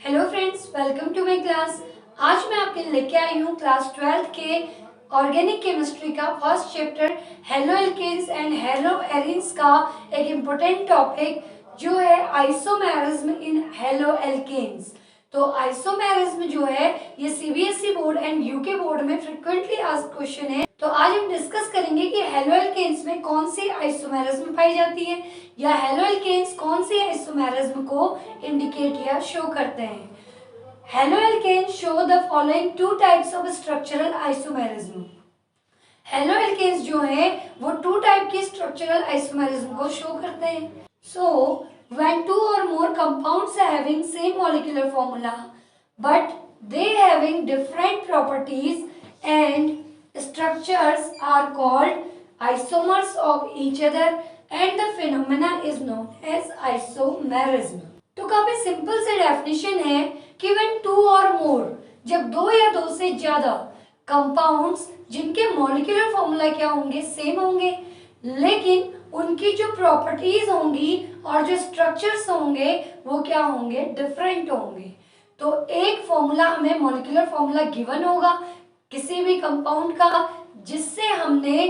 Hello friends, welcome to my class. आज मैं आपके लिए लेके आई हूँ क्लास 12th के ऑर्गेनिक केमिस्ट्री का first chapter haloalkanes and haloarenes का एक इम्पोर्टेंट टॉपिक जो है आइसोमेरिज्म इन हेलो एल्केन्स। तो आइसोमेरिज्म जो है ये CBSE board and UK board में फ्रिक्वेंटली आस्क्ड क्वेश्चन है। तो आज हम डिस्कस करेंगे कि हेलो एल्केन्स में कौन सी आइसोमेरिज्म पाई जाती है या हेलो एल्केन्स कौन सी आइसोमेरिज्म को इंडिकेट या शो करते हैं। Haloalkanes show the following two types of structural isomerism. Haloalkanes जो है वो टू टाइप की स्ट्रक्चरल आइसोमेरिज्म को शो करते हैं। सो when two or more compounds are having same molecular formula but they having different properties and structures are called isomers of each other and the phenomena is known as isomerism। तो काफी simple से definition है कि when two or more, जब दो या दो से ज्यादा कंपाउंड्स जिनके मॉलिक्यूलर फॉर्मूला क्या होंगे, सेम होंगे, लेकिन उनकी जो प्रॉपर्टीज होंगी और जो स्ट्रक्चर्स होंगे वो क्या होंगे, डिफरेंट होंगे। तो एक फॉर्मूला हमें मॉलिक्यूलर फॉर्मूला गिवन होगा किसी भी कंपाउंड का जिससे हमने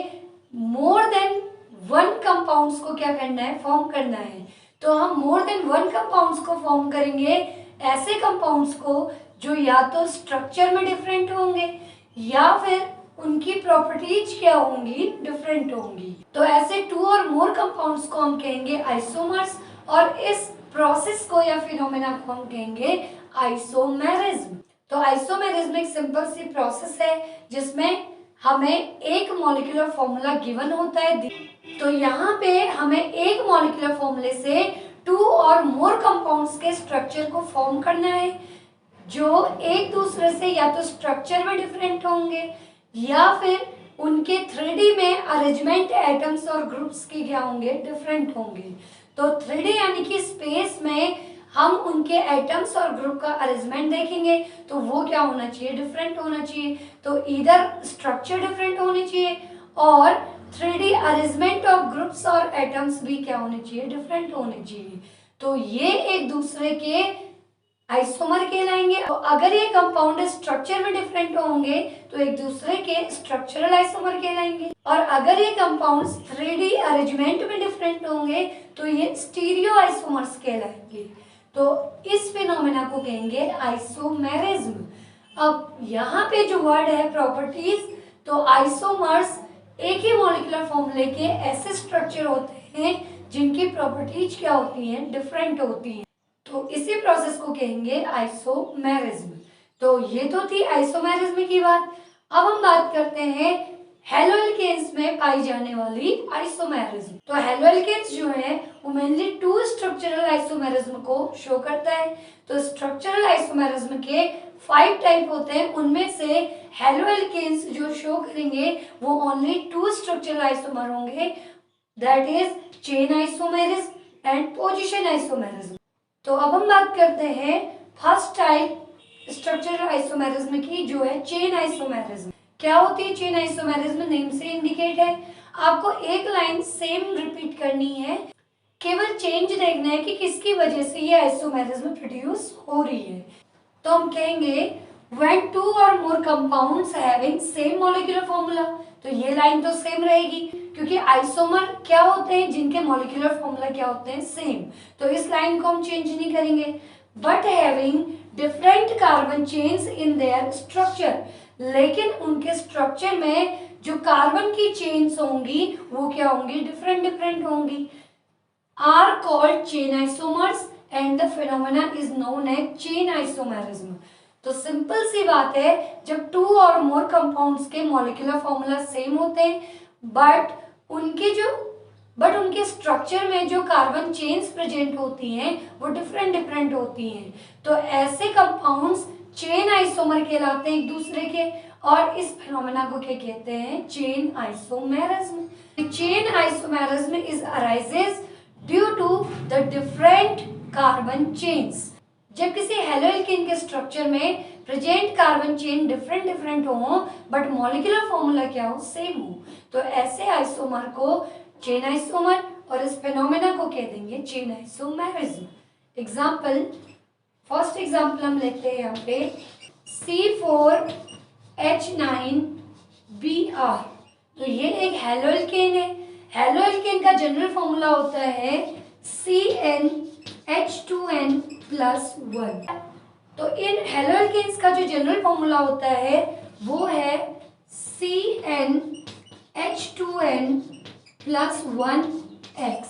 मोर देन वन कंपाउंड्स को क्या करना है, फॉर्म करना है। तो हम मोर देन वन कंपाउंड्स को फॉर्म करेंगे, ऐसे कंपाउंड्स को जो या तो स्ट्रक्चर में डिफरेंट होंगे या फिर उनकी प्रॉपर्टीज क्या होंगी, डिफरेंट होंगी। तो ऐसे टू और मोर कंपाउंड्स को हम कहेंगे आइसोमर्स और इस प्रोसेस को या फिनोमेना को हम कहेंगे आइसोमेरिज्म। तो आइसोमेरिज्म एक सिंपल सी प्रोसेस है जिसमें हमें एक मॉलिक्यूलर फॉर्मूला गिवन होता है। तो यहाँ पे हमें एक मॉलिक्यूलर फॉर्मूले से टू और मोर कंपाउंड्स के स्ट्रक्चर को फॉर्म करना है जो एक दूसरे से या तो स्ट्रक्चर में डिफरेंट होंगे या फिर उनके 3D में अरेंजमेंट एटम्स और ग्रुप्स के क्या होंगे, डिफरेंट होंगे। तो 3D यानी कि स्पेस में हम उनके एटम्स और ग्रुप का अरेंजमेंट देखेंगे तो वो क्या होना चाहिए, डिफरेंट होना चाहिए। तो इधर स्ट्रक्चर डिफरेंट होने चाहिए और 3D अरेंजमेंट ऑफ ग्रुप्स और एटम्स भी क्या होने चाहिए, डिफरेंट होने चाहिए। तो ये एक दूसरे के आइसोमर कहलाएंगे। तो अगर ये कंपाउंड स्ट्रक्चर में डिफरेंट होंगे तो एक दूसरे के स्ट्रक्चरल आइसोमर कहलाएंगे और अगर ये कंपाउंड्स 3D अरेंजमेंट में डिफरेंट होंगे तो ये स्टीरियो आइसोमर्स कहलाएंगे। तो इस फिनोमेना को कहेंगे आइसोमेरिज्म। अब यहाँ पे जो वर्ड है प्रॉपर्टीज, तो आइसोमर्स एक ही मॉलिक्यूलर फॉर्मूले के ऐसे स्ट्रक्चर होते हैं जिनकी प्रॉपर्टीज क्या होती हैं, डिफरेंट होती हैं। तो इसी प्रोसेस को कहेंगे आइसोमेरिज्म। तो ये तो थी आइसोमेरिज्म की बात। अब हम बात करते हैं हेलो एल्केन्स में पाई जाने वाली आइसोमेरिज्म। तो हेलो एल्केन्स जो है वो मेनली टू स्ट्रक्चरल आइसोमेरिज्म को शो करता है। तो स्ट्रक्चरल आइसोमेरिज्म के 5 टाइप होते हैं, उनमें से हेलो एल्केन्स जो शो करेंगे वो ओनली टू स्ट्रक्चरल आइसोमर होंगे, that is chain isomerism and position isomerism. तो अब हम बात करते हैं फर्स्ट टाइप स्ट्रक्चरल आइसोमेरिज्म की जो है चेन आइसोमेरिज्म। क्या होती है चेन आइसोमेरिज्म, नेम से इंडिकेट है। आपको एक लाइन सेम रिपीट करनी है, केवल चेंज देखना है कि किसकी वजह से ये आइसोमेरिज्म प्रोड्यूस हो रही है। तो हम कहेंगे when two or more compounds having same molecular formula, तो ये लाइन तो सेम रहेगी क्योंकि आइसोमर क्या होते हैं, जिनके मॉलिक्यूलर फॉर्मूला क्या होते हैं, सेम। तो इस लाइन को हम चेंज नहीं करेंगे। But having different carbon chains in their structure, लेकिन उनके स्ट्रक्चर में जो कार्बन की चेन्स होंगी वो क्या होंगी, डिफरेंट होंगी, are called chain isomers and the phenomena is known as chain isomerism. तो सिंपल सी बात है, जब टू और मोर कंपाउंड्स के मॉलिक्यूलर फॉर्मूला सेम होते हैं बट उनके स्ट्रक्चर में जो कार्बन चेन्स प्रेजेंट होती हैं वो डिफरेंट होती हैं, तो ऐसे कंपाउंड्स चेन आइसोमर कहलाते हैं एक दूसरे के और इस फिनोमेना को क्या कहते हैं, chain isomerism. Chain isomerism is arises due to the different carbon chains. जब किसी हेलो एल्केन के स्ट्रक्चर में प्रेजेंट कार्बन चेन डिफरेंट हो बट मॉलिक्यूलर फॉर्मूला क्या हो, सेम हो, तो ऐसे आइसोमर को चेन आइसोमर और इस फिनोमेना को कह देंगे chain isomerism. Example first example हम लेते हैं यहाँ पे C4H9Br। तो ये एक हेलोएल्केन है। हेलोएल्केन का जनरल फॉर्मूला होता है CnH2n+1। तो इन हेलोएल्केन्स का जो जनरल फॉर्मूला होता है वो है CnH2n+1x।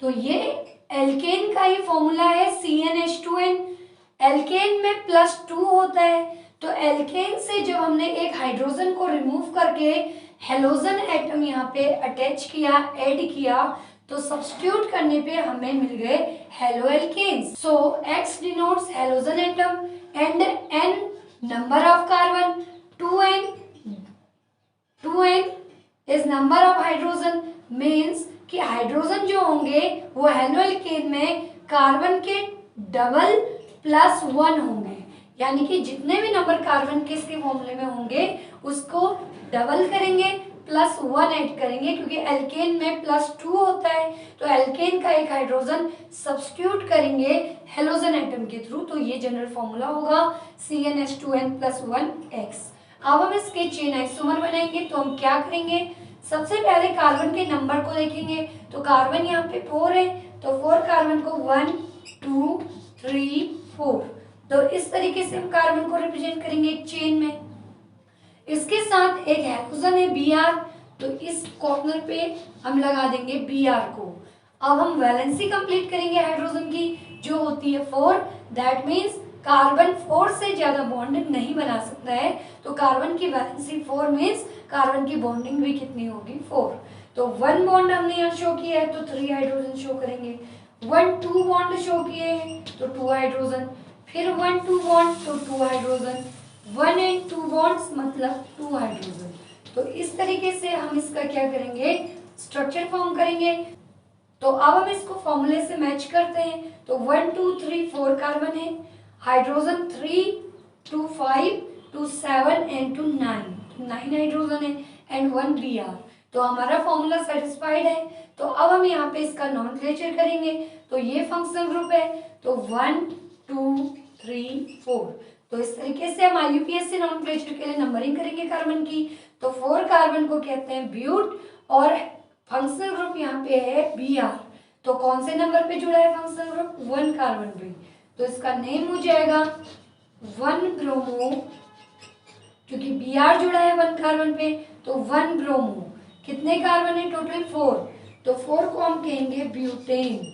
तो ये एल्केन का ही फॉर्मूला है CnH2n। एल्केन में +2 होता है, तो एल्केन से जब हमने एक हाइड्रोजन को रिमूव करके हेलोजन एटम यहाँ पे अटैच किया, ऐड किया, तो सब्स्टिट्यूट करने पे हमें मिल गए haloalkanes. So X denotes halogen atom and N number of carbon, 2N is number of hydrogen. Means कि हाइड्रोजन जो होंगे वो हेलोएल्केन में कार्बन के डबल +1 होंगे, यानी कि जितने भी नंबर कार्बन के इसके फॉर्मूले में होंगे उसको डबल करेंगे, +1 ऐड करेंगे, क्योंकि एल्केन में +2 होता है, तो एल्केन का एक हाइड्रोजन सब्स्टिट्यूट करेंगे हेलोजन एटम के थ्रू, तो ये जनरल फॉर्मूला होगा CnH2n+1x। अब हम इसके चेन आइसोमर बनाएंगे, तो हम क्या करेंगे, सबसे पहले कार्बन के नंबर को देखेंगे। तो कार्बन यहाँ पे 4 है, तो 4 कार्बन को 1 2 3 4, तो इस तरीके से हम कार्बन को रिप्रेजेंट करेंगे एक चेन में। इसके साथ एक हेलोजन है Br, तो इस कॉर्नर पे हम लगा देंगे Br को। अब हम वैलेंसी कंप्लीट करेंगे हाइड्रोजन की, जो होती है 4। दैट मीन्स कार्बन 4 से ज्यादा बॉन्ड नहीं बना सकता है, तो कार्बन की वैलेंसी 4 मीन्स कार्बन की बॉन्डिंग भी कितनी होगी, 4। तो 1 बॉन्ड हमने यहाँ शो किया है, तो 3 हाइड्रोजन शो करेंगे। 1-2 बॉन्ड शो किए हैं, तो 2 हाइड्रोजन, फिर 1-2 बॉन्ड, तो 2 हाइड्रोजन, 1 and 2 बॉन्ड्स मतलब 2 हाइड्रोजन। तो इस तरीके से हम इसका क्या करेंगे, स्ट्रक्चर फॉर्म करेंगे। तो अब हम इसको फॉर्मूले से मैच करते हैं। तो 1 2 3 4 कार्बन है, हाइड्रोजन 3 2 5 2 7 एंड 2 9, 9 हाइड्रोजन है एंड 1 Br। तो हमारा फॉर्मूला सेटिस्फाइड है। तो अब हम यहाँ पे इसका नॉमेनक्लेचर करेंगे। तो ये फंक्शनल ग्रुप है, तो 1 2 3 4। तो इस तरीके से हम IUPAC नॉमेनक्लेचर के लिए नंबरिंग करेंगे कार्बन की। तो 4 कार्बन को कहते हैं ब्यूट और फंक्शनल ग्रुप यहाँ पे है Br। तो कौन से नंबर पे जुड़ा है फंक्शनल ग्रुप, 1 कार्बन पे, तो इसका नेम हो जाएगा 1 ब्रोमो, क्योंकि Br जुड़ा है 1 कार्बन पे, तो 1 ब्रोमो। कितने कार्बन है टोटल, 4, तो 4 को हम कहेंगे ब्यूटेन,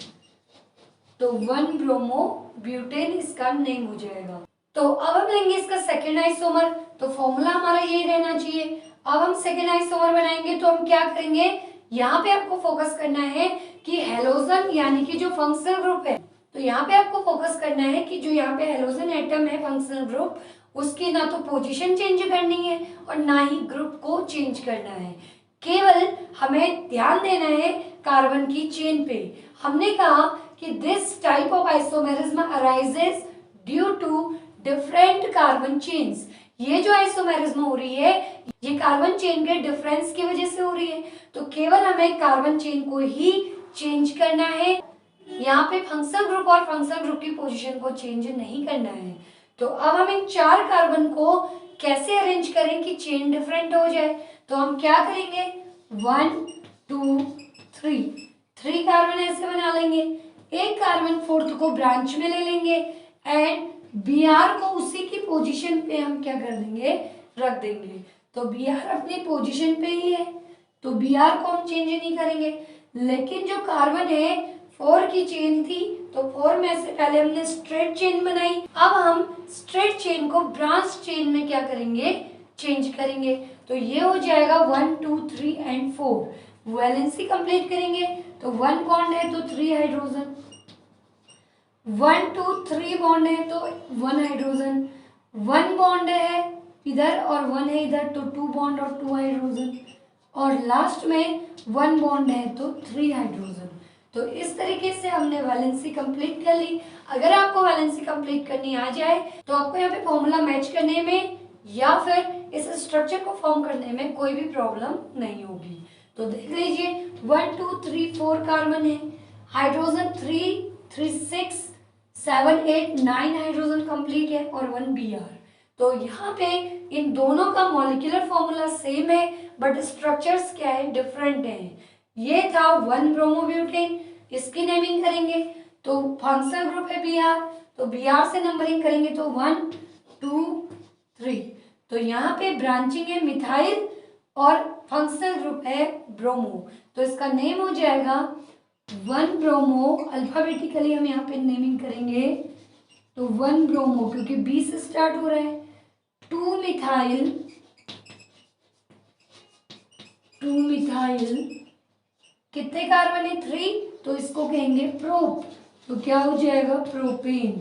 तो 1 ब्रोमो ब्यूटेन इसका नेम हो जाएगा। तो अब हम लेंगे इसका सेकेंड आइसोमर। तो फॉर्मूला हमारा ये रहना चाहिए। अब हम सेकेंड आइसोमर बनाएंगे, तो हम क्या करेंगे, यहाँ पे आपको फोकस करना है कि हेलोजन यानी कि जो फंक्शनल ग्रुप है, तो यहाँ पे आपको फोकस करना है कि जो यहाँ पे हेलोजन एटम है फंक्शनल ग्रुप, उसकी ना तो पोजीशन चेंज करनी है और ना ही ग्रुप को चेंज करना है। केवल हमें ध्यान देना है कार्बन की चेन पे। हमने कहा कि this type of isomerism arises due to different carbon chains. ये जो आइसोमेरिज्म हो रही है ये कार्बन चेन के डिफरेंस की वजह से हो रही है, तो केवल हमें कार्बन चेन को ही चेंज करना है। यहाँ पे फंक्शनल ग्रुप और फंक्शनल ग्रुप की पोजीशन को चेंज नहीं करना है। तो अब हम इन 4 कार्बन को कैसे अरेंज करें कि चेन डिफरेंट हो जाए, तो हम क्या करेंगे, 1 2 3 कार्बन ऐसे बना लेंगे। एक कार्बन 4th को ब्रांच में ले लेंगे एंड Br को उसी की पोजीशन पे हम क्या कर देंगे, रख देंगे। तो Br अपनी पोजीशन पे ही है, तो Br को हम चेंज नहीं करेंगे। लेकिन जो कार्बन है 4 की चेन थी, तो 4 में से पहले हमने स्ट्रेट चेन बनाई। अब हम स्ट्रेट चेन को ब्रांच चेन में क्या करेंगे, चेंज करेंगे। तो ये हो जाएगा 1 2 3 एंड 4। वैलेंसी कंप्लीट करेंगे, तो 1 बॉन्ड है तो 3 हाइड्रोजन, 1 2 3 बॉन्ड है तो 1 हाइड्रोजन, 1 बॉन्ड है इधर और 1 है इधर, तो 2 बॉन्ड और 2 हाइड्रोजन, और लास्ट में 1 बॉन्ड है तो 3 हाइड्रोजन। तो इस तरीके से हमने वैलेंसी कंप्लीट कर ली। अगर आपको वैलेंसी कंप्लीट करनी आ जाए तो आपको यहाँ पे फॉर्मूला मैच करने में या फिर इस स्ट्रक्चर को फॉर्म करने में कोई भी प्रॉब्लम नहीं होगी। तो देख लीजिए 1 2 3 4 कार्बन है, हाइड्रोजन 3 3 6 7 8 9 हाइड्रोजन कंप्लीट है और 1 Br। तो यहाँ पे इन दोनों का मॉलिक्यूलर फॉर्मूला सेम है बट स्ट्रक्चर्स क्या है, डिफरेंट है। ये था 1 ब्रोमोब्यूटेन, इसकी नेमिंग करेंगे तो फंक्शनल ग्रुप है Br, तो Br से नंबरिंग करेंगे तो 1 2 3। तो यहाँ पे ब्रांचिंग है मिथाइल और फंक्शनल ग्रुप है ब्रोमो, तो इसका नेम हो जाएगा 1 ब्रोमो। अल्फाबेटिकली हम यहाँ पे नेमिंग करेंगे तो 1 ब्रोमो, क्योंकि बी से स्टार्ट हो रहा है। 2 मिथाइल, 2 मिथाइल कितने कार्बन है, 3, तो इसको कहेंगे प्रोप, तो क्या हो जाएगा, प्रोपेन।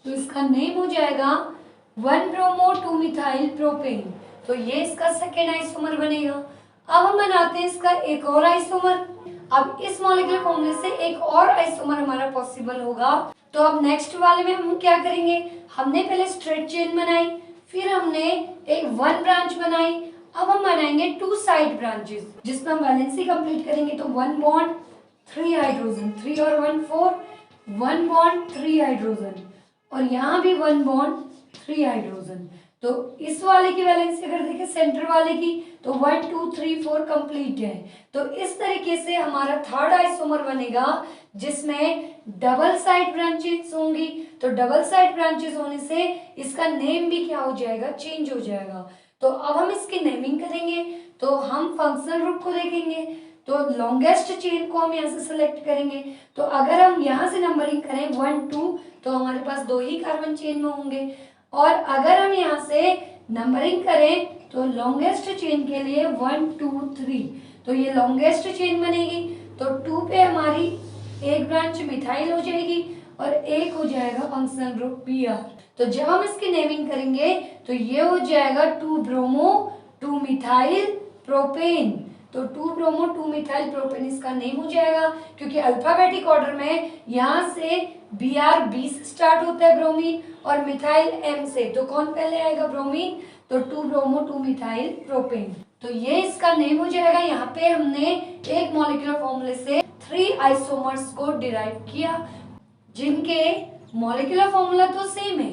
तो इसका नेम हो जाएगा 1 ब्रोमो 2 मिथाइल प्रोपेन। तो ये इसका सेकेंड आइसोमर बनेगा। अब हम बनाते हैं इसका एक और आइसोमर। अब इस मॉलिक्यूलर फॉर्मूले से एक और आइसोमर हमारा पॉसिबल होगा। तो अब नेक्स्ट वाले में हम क्या करेंगे, हमने पहले स्ट्रेट चेन बनाई, फिर हमने एक 1 ब्रांच बनाई, अब हम बनाएंगे 2 साइड ब्रांचेस जिसमें हम वैलेंसी कंप्लीट करेंगे। तो 1 बॉन्ड 3 हाइड्रोजन, 3 और 1 4, 1 बॉन्ड 3 हाइड्रोजन, और यहाँ भी 1 बॉन्ड 3 हाइड्रोजन। तो इस वाले की वैलेंसी अगर देखें सेंटर वाले की तो 1 2 3 4 कंप्लीट है। तो इस तरीके से हमारा थर्ड आइसोमर बनेगा जिसमें डबल साइड ब्रांचेस होंगी। तो डबल साइड ब्रांचेस होने से इसका नेम भी क्या हो जाएगा, चेंज हो जाएगा। तो अब हम इसकी नेमिंग करेंगे तो हम फंक्शनल ग्रुप को देखेंगे, तो लॉन्गेस्ट चेन को हम यहाँ से सिलेक्ट करेंगे। तो अगर हम यहाँ से नंबरिंग करें 1 2 तो हमारे पास 2 ही कार्बन चेन में होंगे, और अगर हम यहाँ से नंबरिंग करें तो लॉन्गेस्ट चेन के लिए 1 2 3, तो ये लॉन्गेस्ट चेन बनेगी। तो 2 पे हमारी एक ब्रांच मिथाइल हो जाएगी और एक हो जाएगा फंक्शनल ग्रुप Br। तो जब हम इसकी नेमिंग करेंगे तो ये हो जाएगा 2 ब्रोमो 2 मिथाइल प्रोपेन। तो 2 ब्रोमो 2 मिथाइल प्रोपेन इसका नेम हो जाएगा, क्योंकि अल्फाबेटिक ऑर्डर में यहाँ से Br B से स्टार्ट होता है ब्रोमीन और मिथाइल M से, तो कौन पहले आएगा, ब्रोमीन। तो 2 ब्रोमो 2 मिथाइल प्रोपेन, तो ये इसका नेम हो जाएगा। यहाँ पे हमने एक मॉलिक्यूलर फॉर्मूले से 3 आइसोमर्स को डिराइव किया जिनके मॉलिक्यूलर फॉर्मूला तो सेम है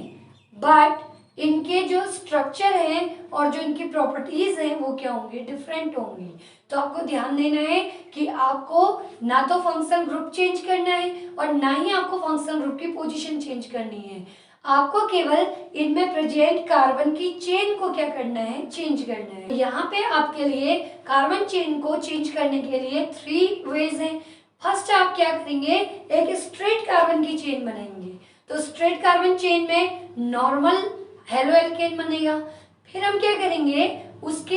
बट इनके जो स्ट्रक्चर है और जो इनकी प्रॉपर्टीज हैं वो क्या होंगे, डिफरेंट होंगी। तो आपको ध्यान देना है कि आपको ना तो फंक्शनल ग्रुप चेंज करना है और ना ही आपको फंक्शनल ग्रुप की पोजीशन चेंज करनी है। आपको केवल इनमें प्रेजेंट कार्बन की चेन को क्या करना है, चेंज करना है। यहाँ पे आपके लिए कार्बन चेन को चेंज करने के लिए 3 वेज हैं। फर्स्ट आप क्या करेंगे, एक स्ट्रेट कार्बन की चेन बनाएंगे। तो स्ट्रेट कार्बन चेन में नॉर्मल हेलो एल्केन बनेगा। फिर हम क्या करेंगे, उसके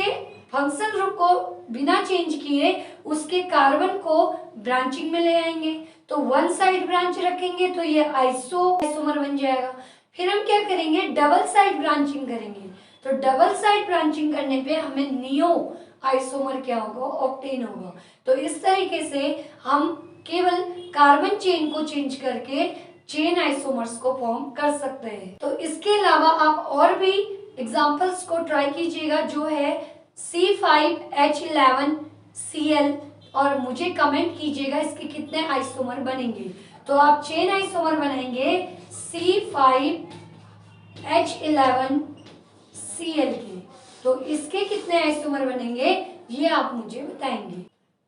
फंक्शनल ग्रुप को बिना चेंज किए उसके कार्बन को ब्रांचिंग में ले आएंगे। तो 1 साइड ब्रांच रखेंगे तो ये आइसोमर बन जाएगा। फिर हम क्या करेंगे, डबल साइड ब्रांचिंग करेंगे। तो डबल साइड ब्रांचिंग करने पे हमें नियो आइसोमर क्या होगा, ऑक्टेन होगा। तो इस तरीके से हम केवल कार्बन चेन को चेंज करके चेन आइसोमर्स को फॉर्म कर सकते हैं। तो इसके अलावा आप और भी एग्जांपल्स को ट्राई कीजिएगा जो है C5H11Cl, और मुझे कमेंट कीजिएगा इसके कितने आइसोमर बनेंगे। तो आप चेन आइसोमर बनाएंगे C5H11Cl के, तो इसके कितने आइसोमर बनेंगे ये आप मुझे बताएंगे।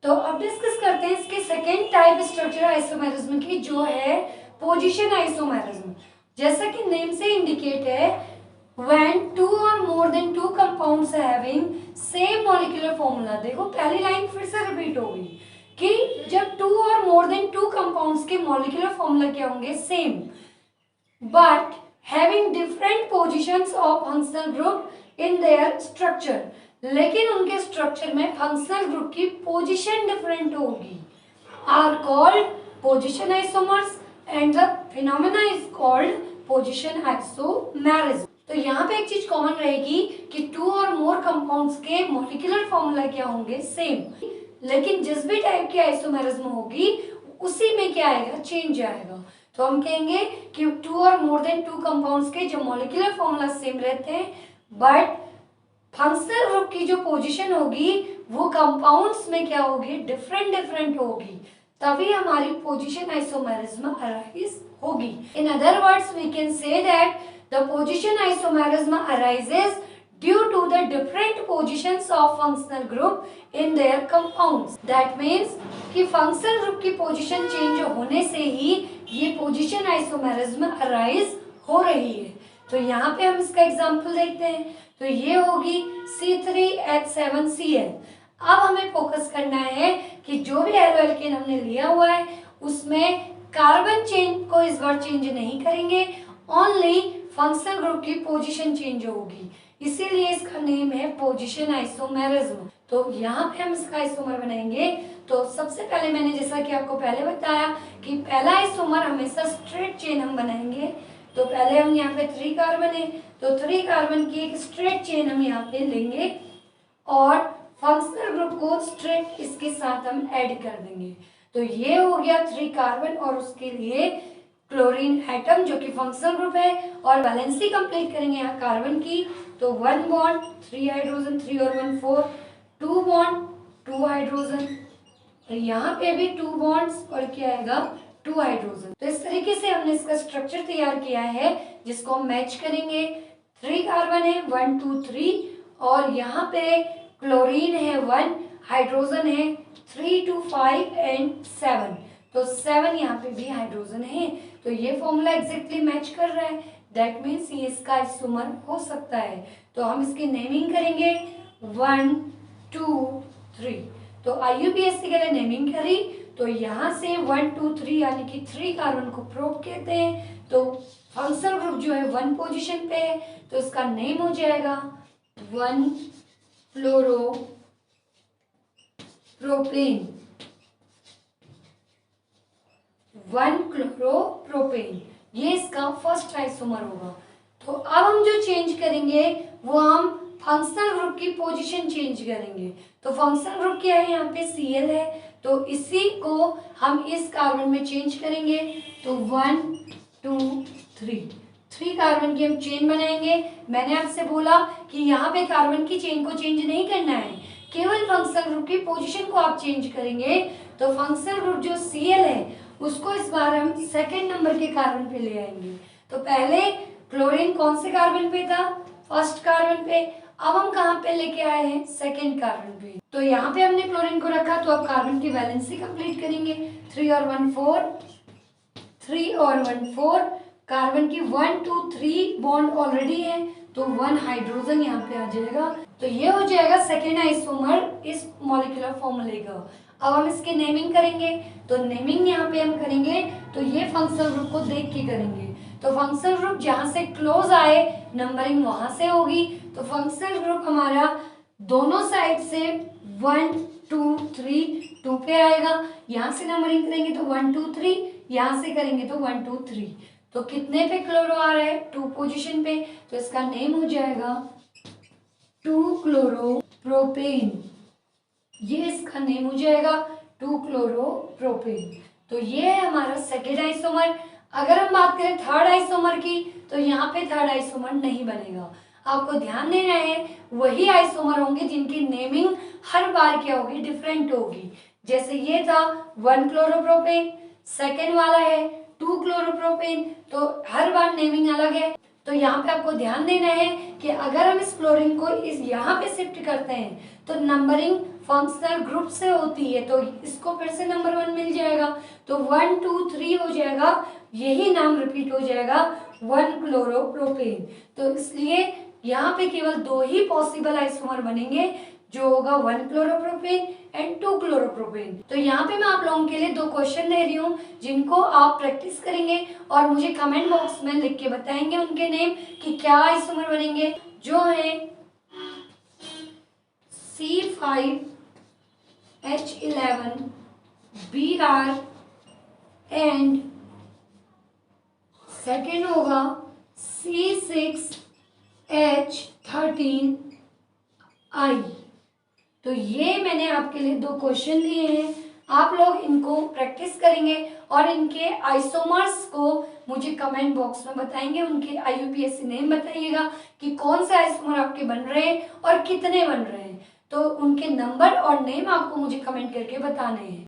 तो अब डिस्कस करते हैं इसके सेकेंड टाइप स्ट्रक्चर आइसोमेरिज्म की जो है पोजीशन आइसोमेरिज्म। जैसा कि नेम से इंडिकेट है, when 2 or more than 2 compounds having same molecular formula, देखो पहली लाइन फिर से रिपीट होगी कि जब 2 और more than 2 compounds के molecular formula क्या होंगे, same but having different positions of functional group in their structure, लेकिन उनके स्ट्रक्चर में फंक्शनल ग्रुप की पोजीशन डिफरेंट होगी, are called position isomers and the phenomena is called position isomerism. तो यहाँ पे एक चीज कॉमन रहेगी कि 2 और मोर कंपाउंड्स के मॉलिक्यूलर फॉर्मूला क्या होंगे, सेम, लेकिन जिस भी टाइप की आइसोमेरिज्म होगी उसी में क्या आएगा, चेंज आएगा। तो हम कहेंगे कि 2 और मोर देन 2 कंपाउंड्स के जो मॉलिक्यूलर फॉर्मूला सेम रहते हैं बट फंक्शनल ग्रुप की जो पोजीशन होगी वो कंपाउंड्स में क्या होगी, डिफरेंट होगी। तभी हमारी पोजीशन आइसोमेरिज्म अराइज होगी। In other words we can say that the position isomerism arises due to the different positions of functional group in their compounds. That means कि फंक्शनल ग्रुप की position change होने से ही ये position isomerism arise हो रही है। तो यहाँ पे हम इसका एग्जाम्पल देखते हैं। तो ये होगी C3H7Cl। अब हमें फोकस करना है कि जो भी एल्केन हमने लिया हुआ है उसमें कार्बन चेन को इस बार चेंज नहीं करेंगे, ओनली फंक्शनल ग्रुप की पोजीशन चेंज होगी, इसीलिए इसका नेम है पोजीशन आइसोमेरिज्म। तो यहाँ पे हम इसका आइसोमर बनाएंगे। तो सबसे पहले मैंने जैसा कि आपको पहले बताया कि पहला आइसोमर हमेशा स्ट्रेट चेन हम बनाएंगे। तो पहले हम यहाँ पे 3 कार्बन है तो 3 कार्बन की एक स्ट्रेट चेन हम यहाँ पे लेंगे और फंक्शनल ग्रुप को स्ट्रेट इसके साथ हम ऐड कर देंगे। तो ये हो गया 3 कार्बन और उसके लिए क्लोरीन एटम जो कि फंक्शनल ग्रुप है और वैलेंसी कंप्लीट करेंगे यहाँ कार्बन की। तो 1 बॉन्ड 3 हाइड्रोजन 3 और 1 4, 2 बॉन्ड 2 हाइड्रोजन और यहाँ पे भी 2 बॉन्ड्स और क्या आएगा 2 हाइड्रोजन। तो इस तरीके से हमने इसका स्ट्रक्चर तैयार किया है जिसको हम मैच करेंगे। 3 कार्बन है 1 2 3 और यहाँ पे क्लोरीन है 1, हाइड्रोजन है 3 2 5 एंड 7। तो 7 यहाँ पे भी हाइड्रोजन है। तो ये फॉर्मूला एग्जैक्टली मैच कर रहा है। दैट मीन्स ये इसका आइसोमर हो सकता है। तो हम इसकी नेमिंग करेंगे 1 2 3। तो IUPAC के लिए नेमिंग करी तो यहाँ से 1 2 3 यानी कि 3 कार्बन को प्रोप कहते हैं। तो फंक्शनल ग्रुप जो है 1 पोजीशन पे है तो इसका नेम हो जाएगा 1 फ्लोरो प्रोपेन 1 क्लोरोप्रोपेन, ये इसका फर्स्ट आइसोमर होगा। तो अब हम जो चेंज करेंगे वो हम फंक्शनल ग्रुप की पोजीशन चेंज करेंगे। तो फंक्शनल ग्रुप क्या है, यहाँ पे Cl है तो इसी को हम इस कार्बन में चेंज करेंगे। तो 1 2 3 कार्बन की हम चेन बनाएंगे। मैंने आपसे बोला कि यहाँ पे कार्बन की चेन को चेंज नहीं करना है, केवल फंक्शनल ग्रुप की पोजीशन को आप चेंज करेंगे। तो फंक्शनल ग्रुप जो Cl है उसको इस बार हम सेकेंड नंबर के कार्बन पे ले आएंगे। तो पहले क्लोरीन कौन से कार्बन पे था, फर्स्ट कार्बन पे। अब हम कहाँ पे लेके आए हैं, सेकेंड कार्बन पे। तो यहाँ पे हमने क्लोरीन को रखा तो अब कार्बन की वैलेंसी कंप्लीट करेंगे। 3 और 1 4, 3 और 1 4, कार्बन की 1 2 3 बॉन्ड ऑलरेडी है तो 1 हाइड्रोजन यहाँ पे आ जाएगा। तो ये हो जाएगा सेकेंड आइसोमर इस मॉलिक्यूलर फॉर्मूले का। अब हम इसकी नेमिंग करेंगे। तो नेमिंग यहाँ पे हम करेंगे तो ये फंक्शनल ग्रुप को देख के करेंगे। तो फंक्शनल ग्रुप जहाँ से क्लोज आए नंबरिंग वहां से होगी। तो फंक्शनल ग्रुप हमारा दोनों साइड से 1 2 3 2 पे आएगा। यहाँ से नंबरिंग करेंगे तो 1 2 3, यहाँ से करेंगे तो 1 2 3। तो कितने पे क्लोरो आ रहा है, 2 पोजीशन पे। तो इसका नेम हो जाएगा 2 क्लोरोप्रोपेन, ये इसका नेम हो जाएगा 2 क्लोरोप्रोपेन। तो ये है हमारा सेकेंड आइसोमर। अगर हम बात करें थर्ड आइसोमर की तो यहाँ पे थर्ड आइसोमर नहीं बनेगा। आपको ध्यान देना है वही आइसोमर होंगे जिनकी नेमिंग हर बार क्या होगी, डिफरेंट होगी। जैसे ये था 1 क्लोरोप्रोपेन, सेकेंड वाला है 2 क्लोरोप्रोपेन, तो हर बार नेमिंग अलग है। तो यहाँ पे आपको ध्यान देना है कि अगर हम इस क्लोरीन को इस यहाँ पे शिफ्ट करते हैं तो नंबरिंग फंक्शनल ग्रुप से होती है तो इसको फिर से नंबर 1 मिल जाएगा। तो 1 2 3 हो जाएगा, यही नाम रिपीट हो जाएगा 1 क्लोरोप्रोपेन। तो इसलिए यहाँ पे केवल 2 ही पॉसिबल आइसोमर बनेंगे जो होगा 1 क्लोरोप्रोपेन एंड 2 क्लोरोप्रोपेन। तो यहाँ पे मैं आप लोगों के लिए 2 क्वेश्चन दे रही हूँ जिनको आप प्रैक्टिस करेंगे और मुझे कमेंट बॉक्स में लिख के बताएंगे उनके नेम कि क्या आइसोमर बनेंगे, जो है C5H11Br एंड सेकेंड होगा C6H13I। तो ये मैंने आपके लिए 2 क्वेश्चन लिए हैं, आप लोग इनको प्रैक्टिस करेंगे और इनके आइसोमर्स को मुझे कमेंट बॉक्स में बताएंगे। उनके IUPAC नेम बताइएगा कि कौन से आइसोमर आपके बन रहे हैं और कितने बन रहे हैं। तो उनके नंबर और नेम आपको मुझे कमेंट करके बताने हैं।